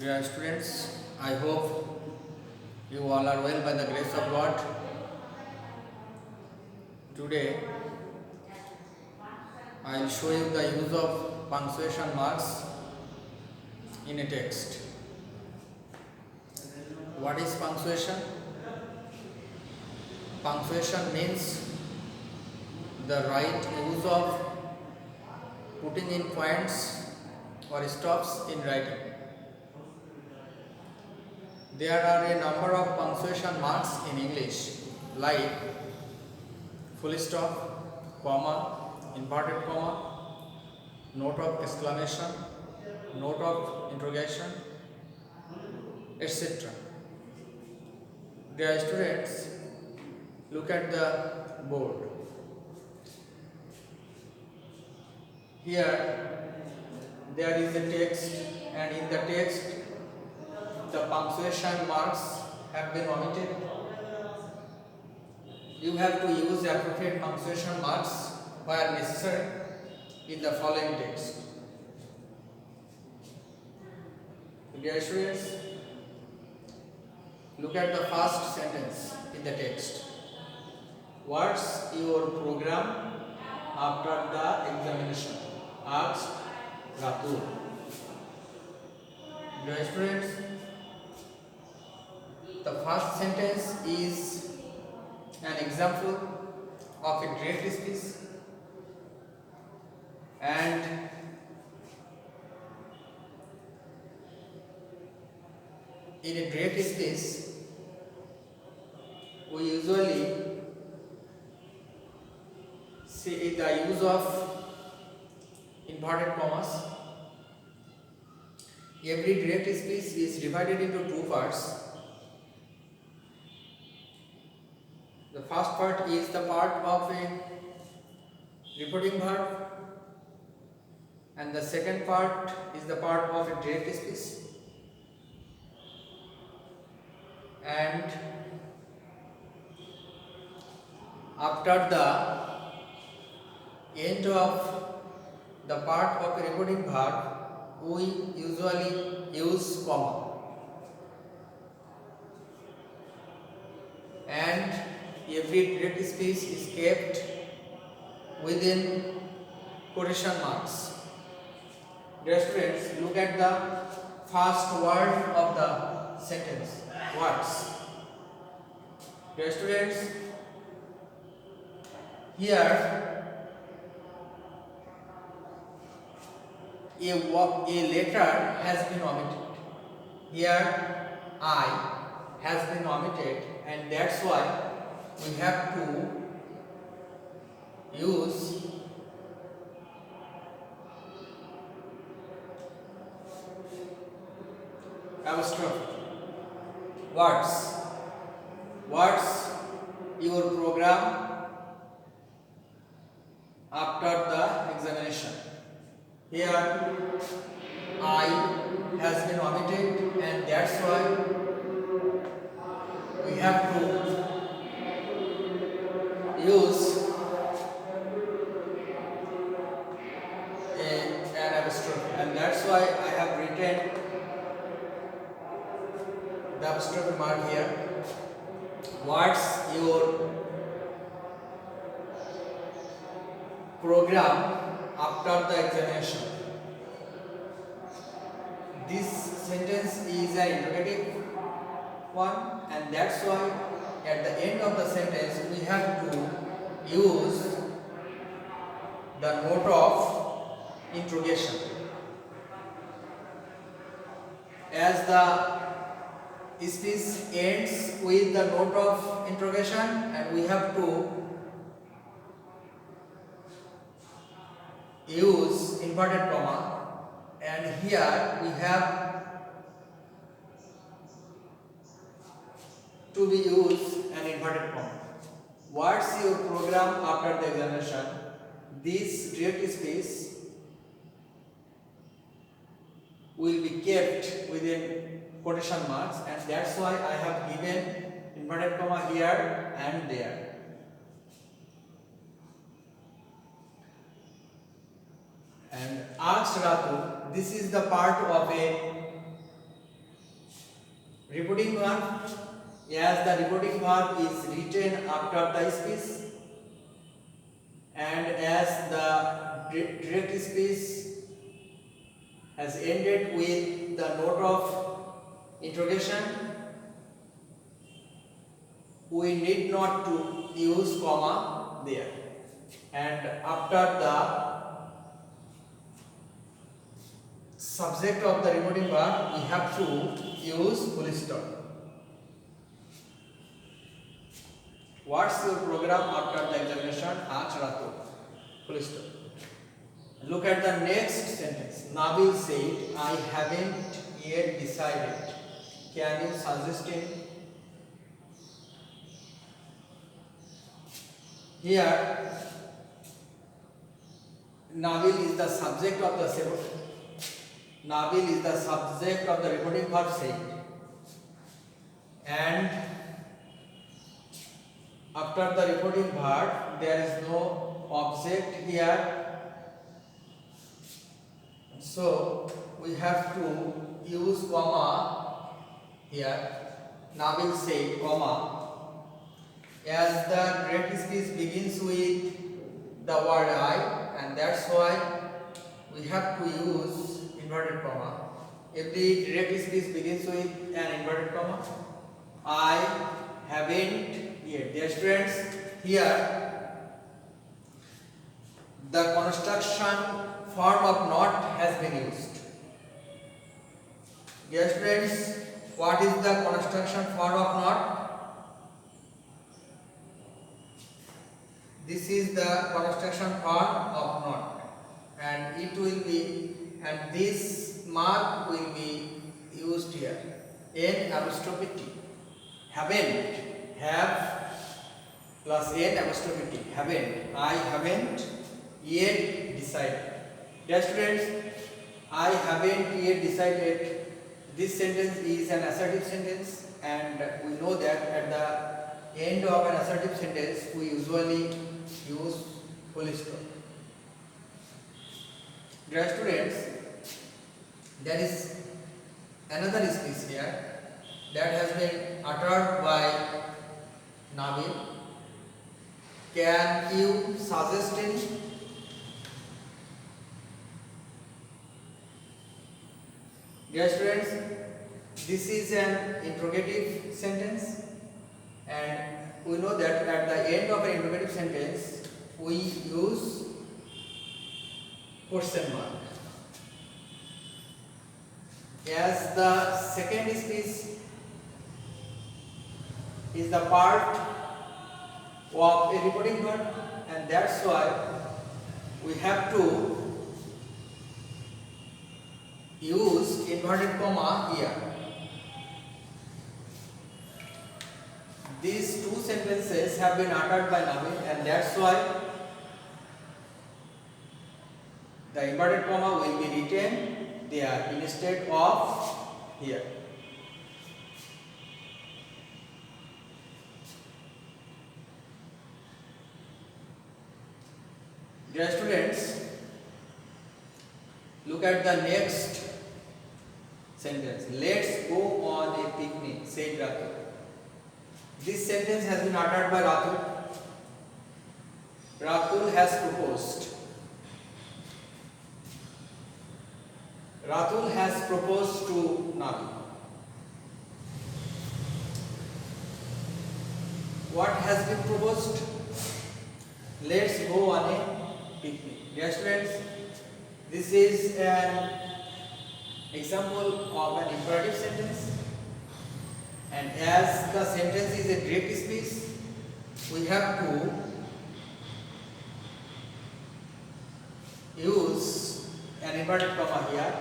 Dear students, I hope you all are well by the grace of God. Today, I will show you the use of punctuation marks in a text. What is punctuation? Punctuation means the right use of putting in points or stops in writing. There are a number of punctuation marks in English like full stop, comma, inverted comma, note of exclamation, note of interrogation, etc. Dear students, look at the board. Here there is a text, and in the text the punctuation marks have been omitted. You have to use appropriate punctuation marks where necessary in the following text. Dear students, look at the first sentence in the text. What's your program after the examination? Asked Ratul. Dear students, the first sentence is an example of a direct speech, and in a direct speech we usually see the use of inverted commas. Every direct speech is divided into two parts. The first part is the part of a reporting verb, and the second part is the part of a direct speech. And after the end of the part of a reporting verb, we usually use comma, and every direct speech is kept within quotation marks. Dear students, look at the first word of the sentence. Words. Dear students, here a letter has been omitted. Here I has been omitted, and that's why we have to use apostrophe. Words. What's your program after the examination? Here I has been omitted, and that's why we have to use an apostrophe, and that's why I have written the apostrophe mark here. What's your program after the examination? This sentence is an interrogative one, and that's why at the end of the sentence we have to use the note of interrogation. As the speech ends with the note of interrogation, and we have to use inverted comma, and here we have to be used an inverted comma. What's your program after the examination? This direct speech will be kept within quotation marks, and that's why I have given inverted comma here and there. And asked Ratu, this is the part of a Reporting verb, as the reporting verb is written after the speech and as the direct speech has ended with the note of interrogation, we need not to use comma there, and after the subject of the reporting verb we have to use full stop. What's your program after the examination? Asked Ratu. Full stop. Look at the next sentence. Nabil said, I haven't yet decided. Can you suggest him? Here, Nabil is the subject of the reporting verb said, and after the reporting verb there is no object here, so we have to use comma here. Nabil said, comma, as the direct speech begins with the word I, and that's why we have to use inverted comma. If the direct speech begins with an inverted comma, I haven't yet. Dear students, here the construction form of not has been used. Dear students, what is the construction form of not? This is the construction form of not, and it will be, and this mark will be used here. N apostrophe T. Haven't, have plus N apostrophe T. Haven't. I haven't yet decided. Dear students, I haven't yet decided. This sentence is an assertive sentence, and we know that at the end of an assertive sentence we usually use full stop. Dear students, there is another speech here that has been uttered by Nabil. Can you suggest it? Dear students, this is an interrogative sentence, and we know that at the end of an interrogative sentence we use question mark. As the second speech is the part of a reporting verb, and that's why we have to use inverted comma here. These two sentences have been uttered by Nabil, and that's why the inverted comma will be written there instead of here. Dear students, look at the next sentence. Let's go on a picnic, said Ratu. This sentence has been uttered by Ratu. Ratu has proposed. Ratu has proposed to Nabil. What has been proposed? Let's go on a picnic. Dear students, this is an example of an imperative sentence, and as the sentence is a direct speech, we have to use an inverted comma here.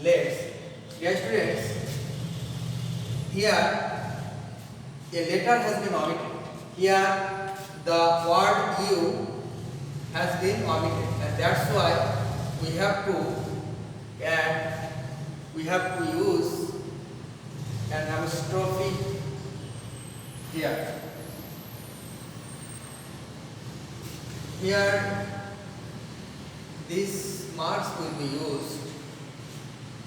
Let's. Dear students, here a letter has been omitted. Here the word you has been omitted, and that's why we have to add. We have to use an apostrophe here. Here these marks will be used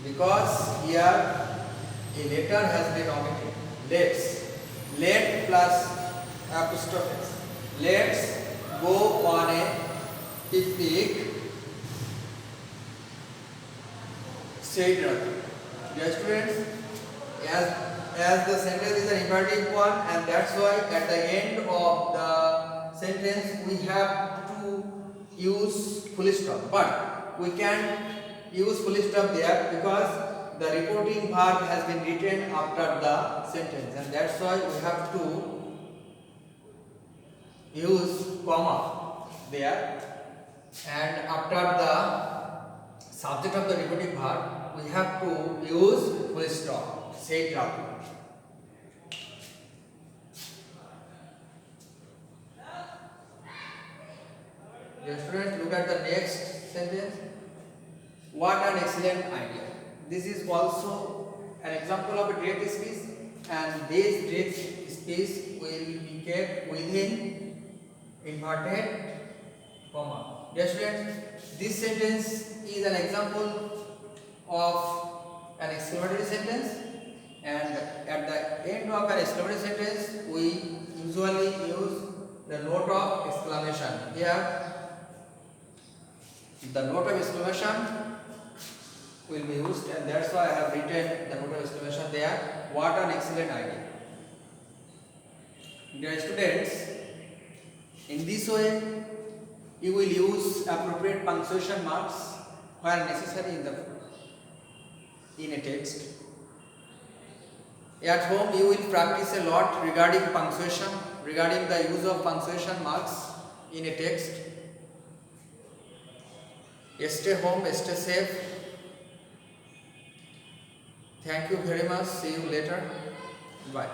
because here a letter has been omitted. Let plus apostrophe s. Let's go on a picnic, said Ratu. Dear students, as the sentence is an imperative one, and that's why at the end of the sentence we have to use full stop. But we can't use full stop there because the reporting verb has been written after the sentence, and that's why we have to use comma there, and after the subject of the reporting verb we have to use full stop, said Ratu. Dear students, look at the next sentence. What an excellent idea. This is also an example of a direct speech, and this direct speech will be kept within inverted comma. Dear students, this sentence is an example of an exclamatory sentence, and at the end of an exclamatory sentence we usually use the note of exclamation. Here the note of exclamation will be used, and that's why I have written the note of exclamation there. What an excellent idea. Dear students, in this way you will use appropriate punctuation marks where necessary in a text. At home you will practice a lot regarding punctuation, regarding the use of punctuation marks in a text. Stay home, stay safe. Thank you very much. See you later. Bye.